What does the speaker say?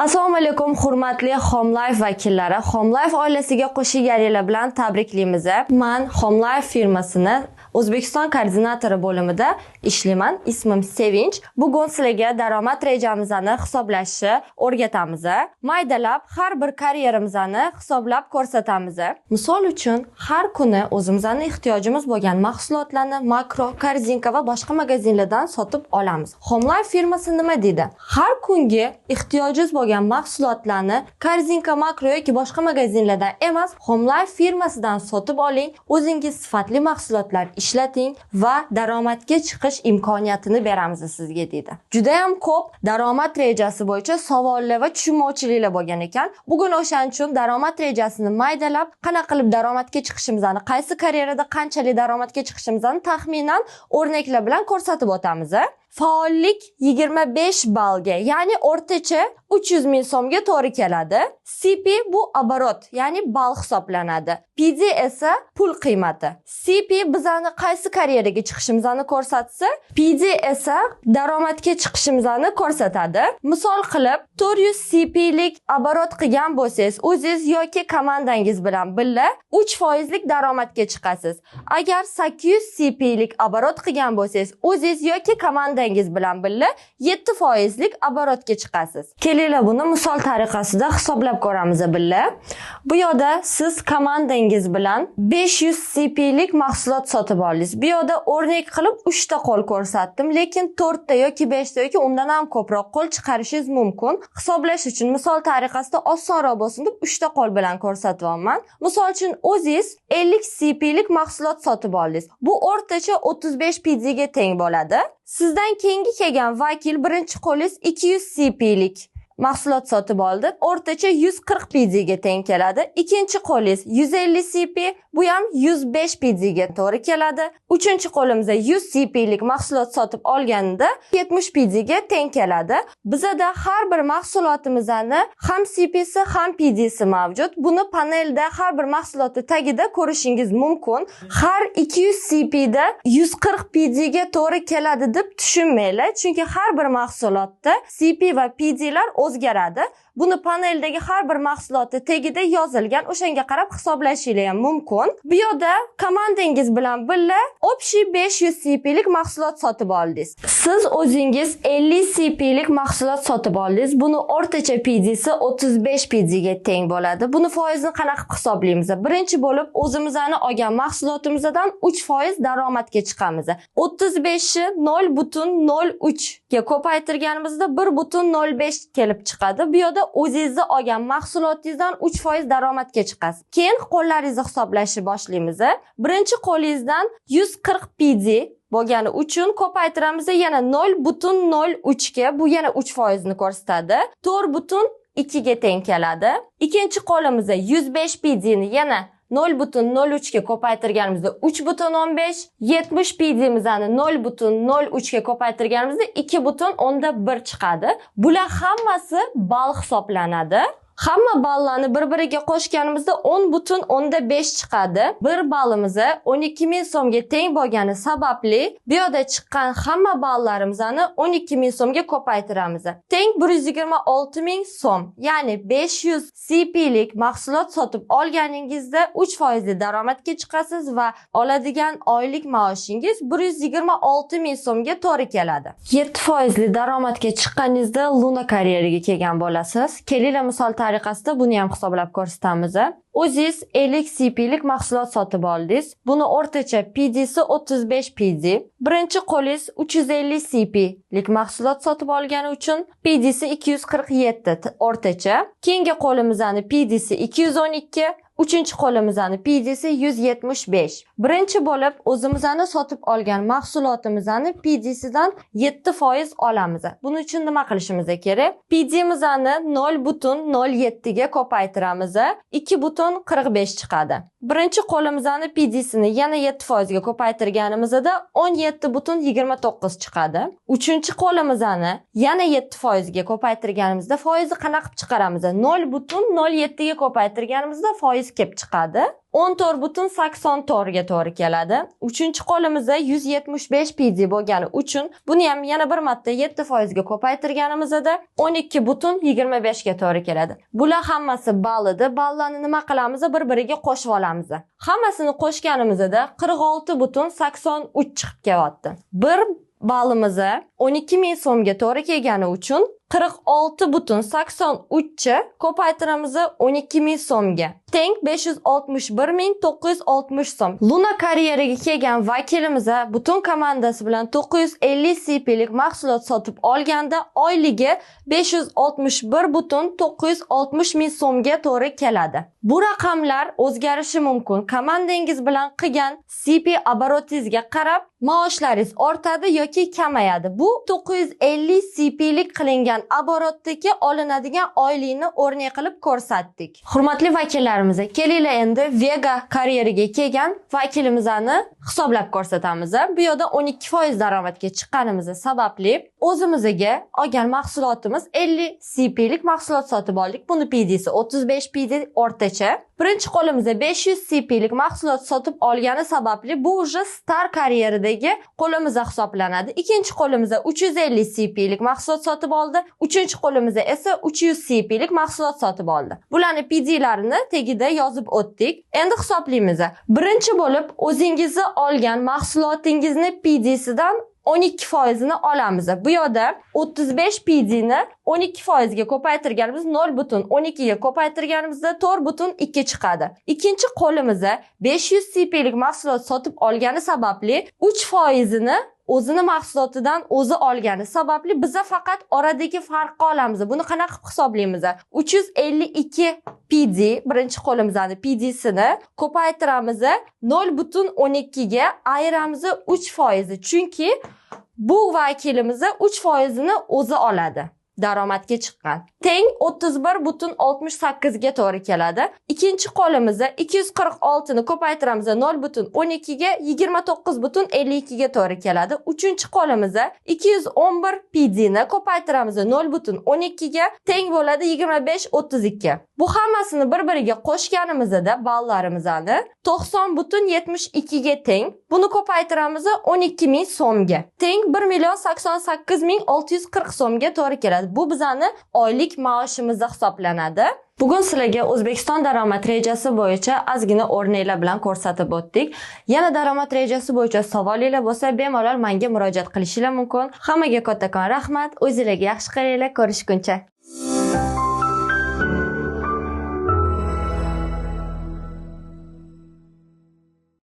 Assalomu alaykum hurmatli Home Life vakillari. Home Life oilasiga qo'shilganlar bilan tabriklaymiz. Men Home Life firmasini O'zbekiston koordinatori bo'limida ishlayman. Ismim Sevinch. Bugun sizlarga daromad rejamizni hisoblashni o'rgatamiz. Maydalab har bir karyeramizni hisoblab ko'rsatamiz. Misol uchun, har kuni o'zimizning ehtiyojimiz bo'lgan mahsulotlarni Makro, Korzinka va boshqa magazinlardan sotib olamiz. Home Life firmasi nima deydi? Har kungi ehtiyojingiz bo'lgan mahsulotlarni Korzinka, Makro yoki boshqa magazinlardan emas, Home Life firmasidan sotib oling, o'zingiz sifatli mahsulotlar ishlating va daromadga chiqish imkoniyatini beramiz sizga deydi. Juda ham ko'p daromad rejasi bo'yicha savollar va tushunmovchiliklar bo'lgan ekan. Bugun o'shaning uchun daromad rejasini maydalab, qanaqa qilib daromadga chiqishimizni, qaysi karyerada qanchalik daromadga chiqishimizni taxminan o'rnaklar bilan ko'rsatib o'tamiz. Faollik 25 ballga, ya'ni o'rtacha 300 ming so'mga to'g'ri keladi. CP bu оборот, ya'ni ball hisoblanadi. PD esa pul qiymati. CP bizani qaysi karyeraga chiqishimizni ko'rsatsa, PD esa daromadga chiqishimizni ko'rsatadi. Misol qilib, 400 CP lik оборот qilgan bo'lsangiz, o'zingiz yoki komandangiz bilan birga 3% lik daromadga chiqasiz. Agar 800 CP lik оборот qilgan bo'lsangiz, o'zingiz yoki komandangiz bilan birga 7% lik оборотga chiqasiz. Kelinglar buni misol tariqasida hisoblab ko'ramiz birga. Bu yerda siz komandangiz bilan 500 CP lik mahsulot sotib oldingiz. Bu yerda o'rnak qilib 3 ta qo'l ko'rsatdim, lekin 4 ta yoki 5 ta yoki undan ham ko'proq qo'l chiqarishingiz mumkin. Hisoblash uchun misol tariqasida osonroq bo'lsin deb 3 ta qo'l bilan ko'rsatyapman. Misol uchun o'zingiz 50 CP lik mahsulot sotib oldingiz. Bu o'rtacha 35 PD ga teng bo'ladi. Sizdan keyingi kelgan vakil birinchi qo'lingiz 200 CP lik mahsulot sotib oldi. O'rtacha 140 PD ga teng keladi. Ikkinchi qo'lingiz 150 CP, bu ham 105 PD ga to'g'ri keladi. Uchinchi qo'limizda 100 CP lik mahsulot sotib olganda 70 PD ga teng keladi. Bizda har bir mahsulotimizning ham CP'si ham PD'si mavjud. Buni panelda har bir mahsulotning tagida ko'rishingiz mumkin. Har 200 CP da 140 PD ga to'g'ri keladi deb tushunmanglar, chunki har bir mahsulotda CP va PD'lar o'zgaradi. Buni paneldagi har bir mahsulotni tagida yozilgan, o'shanga qarab hisoblashingiz ham mumkin. Bu yerda komandangiz bilan birga общий 500 CP lik mahsulot sotib oldingiz. Siz o'zingiz 50 CP lik mahsulot sotib oldingiz. Buni o'rtacha PD'si 35 PD ga teng bo'ladi. Buni foizni qanaqa hisoblaymiz? Birinchi bo'lib o'zimizning olgan mahsulotimizdan 3% daromadga chiqamiz. 35 ni 0.03 ga ko'paytirganimizda 1.05 kelib chiqadi. Bu yerda o'zingizni olgan mahsulotingizdan 3% daromadga chiqasiz. Keyin qo'llaringizni hisoblashni boshlaymiz. Birinchi qo'lingizdan 140 PD bo'lgani uchun ko'paytiramiz yana 0.03 ga, bu yana 3% ni ko'rsatadi. 4.2 ga teng keladi. Ikkinchi qo'limizda 105 PD ni yana 0.03 ga ko'paytirganimizda 3.15, 70 PD'mizni 0.03 ga ko'paytirganimizda 2.1 chiqadi. Bular hammasi ball hisoblanadi. Hamma ballarni bir-biriga qo'shganimizda 10.5 chiqadi. Bir ballimiz 12 ming so'mga teng bo'lgani sababli bu yerda chiqqan hamma ballarimizni 12 ming so'mga ko'paytiramiz. Teng 126 ming so'm. Ya'ni 500 CP lik mahsulot sotib olganingizda 3% daromadga chiqasiz va oladigan oylik maoshingiz 126 ming so'mga to'g'ri keladi. 7% daromadga chiqqaningizda Luna karyeraga kelgan bo'lasiz. Kelinglar misol tariqasida buni ham hisoblab ko'rsatamiz. O'zingiz 50 CP lik mahsulot sotib oldingiz. Buni o'rtacha PD'si 35 PD. Birinchi qo'lingiz 350 CP lik mahsulot sotib olgani uchun PD'si 247 o'rtacha. Keyingi qo'limizning PD'si 212, uchinchi qo'limizning PD'si 175. Birinchi bo'lib o'zimizning sotib olgan mahsulotimizning PD'sidan 7% olamiz. Buning uchun nima qilishimiz kerak? PD'mizni 0.07 ga ko'paytiramiz. 2.45 chiqadi. Birinchi qo'limizning PD'sini yana 7% ga ko'paytirganimizda 17.29 chiqadi. Uchinchi qo'limizni yana 7% ga ko'paytirganimizda foizni qanaqa chiqaramiz? 0.07 ga ko'paytirganimizda foiz kelib chiqadi. 14,84 ga to'g'ri keladi. 3-qo'limizda 175 PD bo'lgani uchun buni ham yana bir marta 7% ga ko'paytirganimizda 12,25 ga to'g'ri keladi. Bular hammasi ball edi. Ballarni nima qilamiz? Bir-biriga qo'shib olamiz. Hammasini qo'shganimizda 46,83 chiqib kelyapti. Bir ballimiz 12,000 so'mga to'g'ri kelgani uchun 46,83 ko'paytiramiz 12,000 so'mga. Teng 561,960 so'm. Luna karyeraga kelgan vakilimiz butun komandasi bilan 950 CP'lik mahsulot sotib olganda oyligi 561,960 ming so'mga to'g'ri keladi. Bu raqamlar o'zgarishi mumkin. Komandangiz bilan qilgan CP oborotingizga qarab maoshlaringiz ortadi yoki kamayadi. Bu 950 CP'lik qilingan oborotdagi olinadigan oylikni o'rnak qilib ko'rsatdik. Hurmatli vakillarimiz, kelinglar endi Vega karyeraga kelgan vakilimizni hisoblab ko'rsatamiz. Bu yerda 12% daromadga chiqqanimiz sababli o'zimizga olgan mahsulotimiz 50 CP'lik mahsulot sotib oldik. Buni PD'si 35 PD o'rtacha. Birinchi qo'limizda 500 CP'lik mahsulot sotib olgani sababli bu уже star karyeradagi qo'limizda hisoblanadi. Ikkinchi qo'limizda 350 CP'lik mahsulot sotib oldi. Uchinchi qo'limizda esa 300 CP'lik mahsulot sotib oldi. Bularni PD'larini tagida yozib o'tdik. Endi hisoblaymiz. Birinchi bo'lib o'zingizni olgan mahsulotingizni PD'sidan 12% ni olamiz. Bu yerda 35 PD ni 12% ga ko'paytirganimiz 0,12 ga ko'paytirganimizda 4,2 chiqadi. Ikkinchi qo'limizda 500 CP'lik mahsulot sotib olgani sababli 3% ni o'zini mahsulotidan o'zi olgani sababli biz faqat oradagi farqni olamiz. Buni qanaqa qilib hisoblaymiz? 352 PD birinchi qo'limizning PD'sini ko'paytiramiz 0,12 ga ayiramiz 3%. Chunki bu vakilimiz 3% ni o'zi oladi. Daromadga chiqqan. Teng 31,68 ga to'g'ri keladi. Ikkinchi qo'limizda 246 ni ko'paytiramiz 0,12 ga 29,52 ga to'g'ri keladi. Uchinchi qo'limizda 211 PD ni ko'paytiramiz 0,12 ga teng bo'ladi 25,32. Bu hammasini bir-biriga qo'shganimizda ballarimizni 90,72 ga teng. Buni ko'paytiramiz 12,000 so'mga. Teng 1,88,640 so'mga to'g'ri keladi. Bu bizani oylik maoshimizda hisoblanadi. Bugun sizlarga O'zbekiston daromad rejasi bo'yicha ozgina o'rnaklar bilan ko'rsatib o'tdik. Yana daromad rejasi bo'yicha savolinglar bo'lsa, bemalol menga murojaat qilishingiz mumkin. Hammaga kattakon rahmat. O'zingizlarga yaxshi qaranglar. Ko'rishguncha.